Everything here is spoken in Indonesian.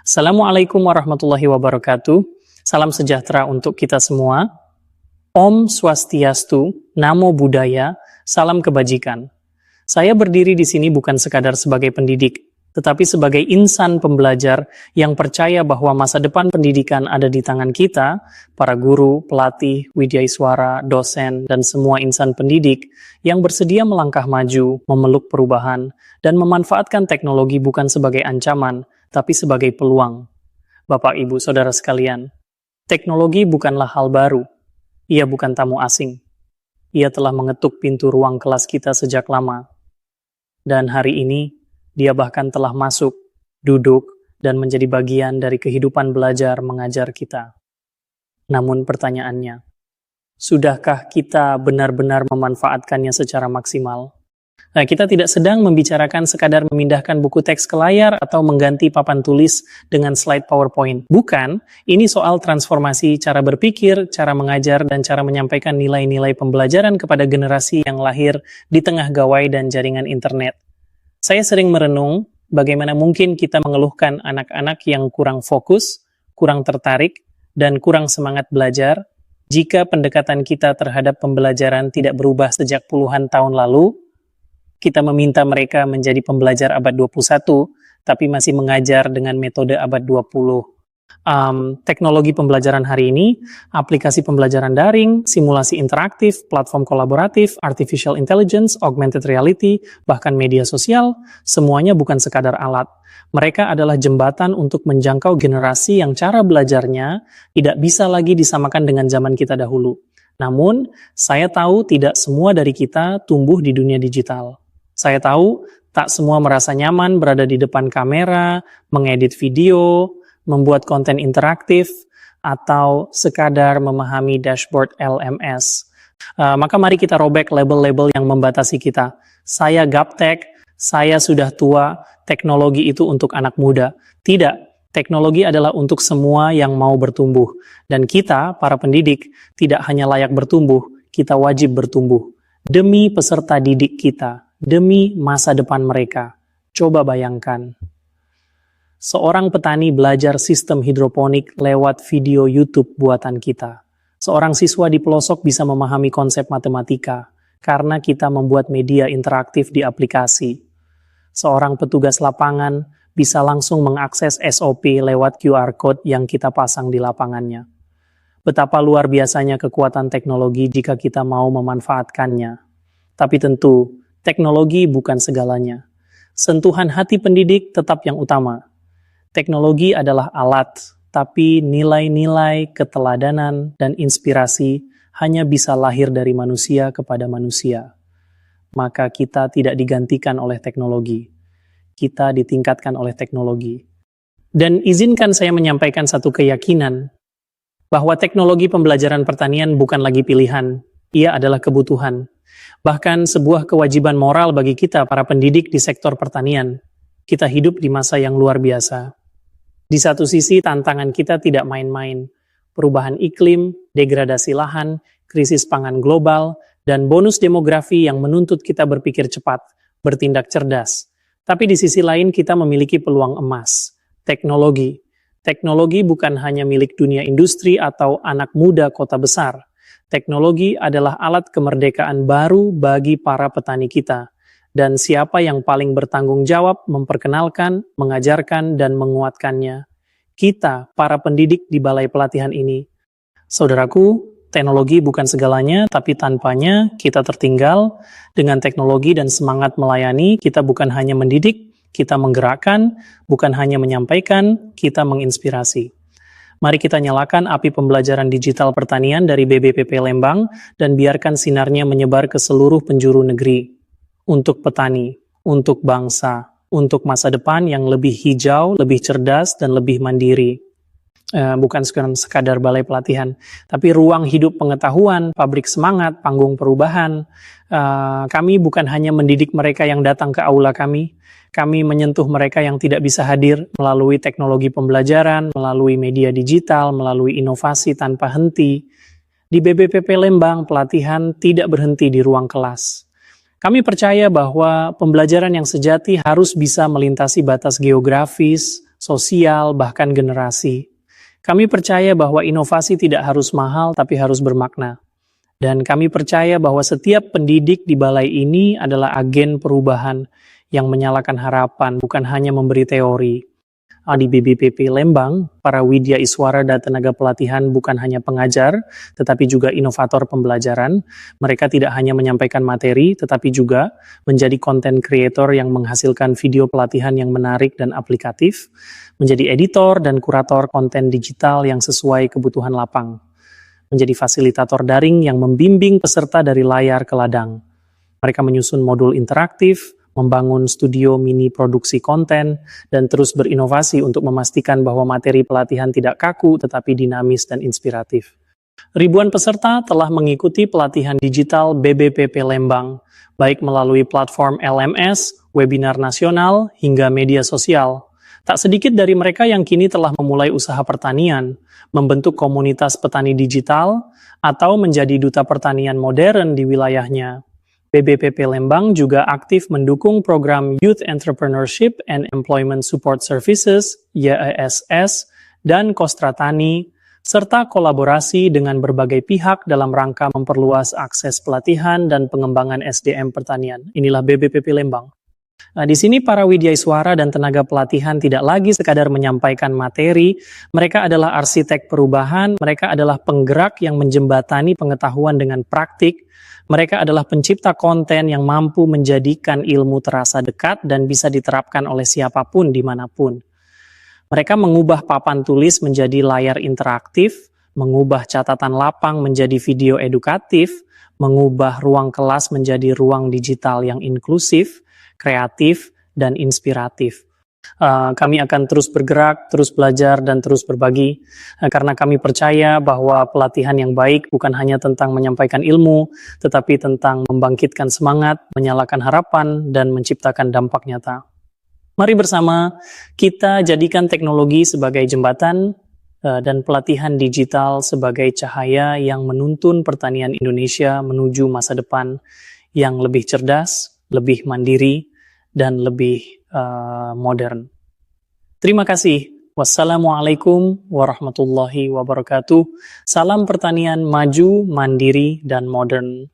Assalamualaikum warahmatullahi wabarakatuh. Salam sejahtera untuk kita semua. Om Swastiastu, Namo Buddhaya, salam kebajikan. Saya berdiri di sini bukan sekadar sebagai pendidik, tetapi sebagai insan pembelajar yang percaya bahwa masa depan pendidikan ada di tangan kita, para guru, pelatih, widyaswara, dosen, dan semua insan pendidik yang bersedia melangkah maju, memeluk perubahan, dan memanfaatkan teknologi bukan sebagai ancaman, tapi sebagai peluang. Bapak, Ibu, Saudara sekalian, teknologi bukanlah hal baru. Ia bukan tamu asing. Ia telah mengetuk pintu ruang kelas kita sejak lama. Dan hari ini, dia bahkan telah masuk, duduk, dan menjadi bagian dari kehidupan belajar mengajar kita. Namun pertanyaannya, sudahkah kita benar-benar memanfaatkannya secara maksimal? Nah, kita tidak sedang membicarakan sekadar memindahkan buku teks ke layar atau mengganti papan tulis dengan slide PowerPoint. Bukan, ini soal transformasi cara berpikir, cara mengajar, dan cara menyampaikan nilai-nilai pembelajaran kepada generasi yang lahir di tengah gawai dan jaringan internet. Saya sering merenung bagaimana mungkin kita mengeluhkan anak-anak yang kurang fokus, kurang tertarik, dan kurang semangat belajar jika pendekatan kita terhadap pembelajaran tidak berubah sejak puluhan tahun lalu. Kita meminta mereka menjadi pembelajar abad 21, tapi masih mengajar dengan metode abad 20. Teknologi pembelajaran hari ini, aplikasi pembelajaran daring, simulasi interaktif, platform kolaboratif, artificial intelligence, augmented reality, bahkan media sosial, semuanya bukan sekadar alat. Mereka adalah jembatan untuk menjangkau generasi yang cara belajarnya tidak bisa lagi disamakan dengan zaman kita dahulu. Namun, saya tahu tidak semua dari kita tumbuh di dunia digital. Saya tahu tak semua merasa nyaman berada di depan kamera, mengedit video, membuat konten interaktif, atau sekadar memahami dashboard LMS. Maka mari kita robek label-label yang membatasi kita. Saya gaptek, saya sudah tua, teknologi itu untuk anak muda. Tidak, teknologi adalah untuk semua yang mau bertumbuh. Dan kita, para pendidik, tidak hanya layak bertumbuh, kita wajib bertumbuh. Demi peserta didik kita, demi masa depan mereka. Coba bayangkan. Seorang petani belajar sistem hidroponik lewat video YouTube buatan kita. Seorang siswa di pelosok bisa memahami konsep matematika karena kita membuat media interaktif di aplikasi. Seorang petugas lapangan bisa langsung mengakses SOP lewat QR Code yang kita pasang di lapangannya. Betapa luar biasanya kekuatan teknologi jika kita mau memanfaatkannya. Tapi tentu, teknologi bukan segalanya. Sentuhan hati pendidik tetap yang utama. Teknologi adalah alat, tapi nilai-nilai, keteladanan, dan inspirasi hanya bisa lahir dari manusia kepada manusia. Maka kita tidak digantikan oleh teknologi. Kita ditingkatkan oleh teknologi. Dan izinkan saya menyampaikan satu keyakinan, bahwa teknologi pembelajaran pertanian bukan lagi pilihan, ia adalah kebutuhan. Bahkan sebuah kewajiban moral bagi kita para pendidik di sektor pertanian. Kita hidup di masa yang luar biasa. Di satu sisi tantangan kita tidak main-main. Perubahan iklim, degradasi lahan, krisis pangan global, dan bonus demografi yang menuntut kita berpikir cepat, bertindak cerdas. Tapi di sisi lain kita memiliki peluang emas, teknologi. Teknologi bukan hanya milik dunia industri atau anak muda kota besar. Teknologi adalah alat kemerdekaan baru bagi para petani kita. Dan siapa yang paling bertanggung jawab memperkenalkan, mengajarkan, dan menguatkannya? Kita, para pendidik di balai pelatihan ini. Saudaraku, teknologi bukan segalanya, tapi tanpanya kita tertinggal. Dengan teknologi dan semangat melayani, kita bukan hanya mendidik, kita menggerakkan, bukan hanya menyampaikan, kita menginspirasi. Mari kita nyalakan api pembelajaran digital pertanian dari BBPP Lembang dan biarkan sinarnya menyebar ke seluruh penjuru negeri. Untuk petani, untuk bangsa, untuk masa depan yang lebih hijau, lebih cerdas, dan lebih mandiri. Bukan sekadar balai pelatihan, tapi ruang hidup pengetahuan, pabrik semangat, panggung perubahan. Kami bukan hanya mendidik mereka yang datang ke aula kami menyentuh mereka yang tidak bisa hadir melalui teknologi pembelajaran, melalui media digital, melalui inovasi tanpa henti. Di BBPP Lembang, pelatihan tidak berhenti di ruang kelas. Kami percaya bahwa pembelajaran yang sejati harus bisa melintasi batas geografis, sosial, bahkan generasi. Kami percaya bahwa inovasi tidak harus mahal, tapi harus bermakna. Dan kami percaya bahwa setiap pendidik di balai ini adalah agen perubahan yang menyalakan harapan, bukan hanya memberi teori. Di BBPP Lembang, para widya iswara dan tenaga pelatihan bukan hanya pengajar, tetapi juga inovator pembelajaran. Mereka tidak hanya menyampaikan materi, tetapi juga menjadi content creator yang menghasilkan video pelatihan yang menarik dan aplikatif, menjadi editor dan kurator konten digital yang sesuai kebutuhan lapang, menjadi fasilitator daring yang membimbing peserta dari layar ke ladang. Mereka menyusun modul interaktif, membangun studio mini produksi konten, dan terus berinovasi untuk memastikan bahwa materi pelatihan tidak kaku tetapi dinamis dan inspiratif. Ribuan peserta telah mengikuti pelatihan digital BBPP Lembang, baik melalui platform LMS, webinar nasional, hingga media sosial. Tak sedikit dari mereka yang kini telah memulai usaha pertanian, membentuk komunitas petani digital, atau menjadi duta pertanian modern di wilayahnya. BBPP Lembang juga aktif mendukung program Youth Entrepreneurship and Employment Support Services, YESS, dan Kostra Tani, serta kolaborasi dengan berbagai pihak dalam rangka memperluas akses pelatihan dan pengembangan SDM pertanian. Inilah BBPP Lembang. Di sini para widyaiswara dan tenaga pelatihan tidak lagi sekadar menyampaikan materi, mereka adalah arsitek perubahan, mereka adalah penggerak yang menjembatani pengetahuan dengan praktik, mereka adalah pencipta konten yang mampu menjadikan ilmu terasa dekat dan bisa diterapkan oleh siapapun dimanapun. Mereka mengubah papan tulis menjadi layar interaktif, mengubah catatan lapang menjadi video edukatif, mengubah ruang kelas menjadi ruang digital yang inklusif, kreatif, dan inspiratif. Kami akan terus bergerak, terus belajar, dan terus berbagi, karena kami percaya bahwa pelatihan yang baik bukan hanya tentang menyampaikan ilmu, tetapi tentang membangkitkan semangat, menyalakan harapan, dan menciptakan dampak nyata. Mari bersama kita jadikan teknologi sebagai jembatan dan pelatihan digital sebagai cahaya yang menuntun pertanian Indonesia menuju masa depan yang lebih cerdas, lebih mandiri, dan lebih modern. Terima kasih. Wassalamualaikum warahmatullahi wabarakatuh. Salam pertanian maju, mandiri, dan modern.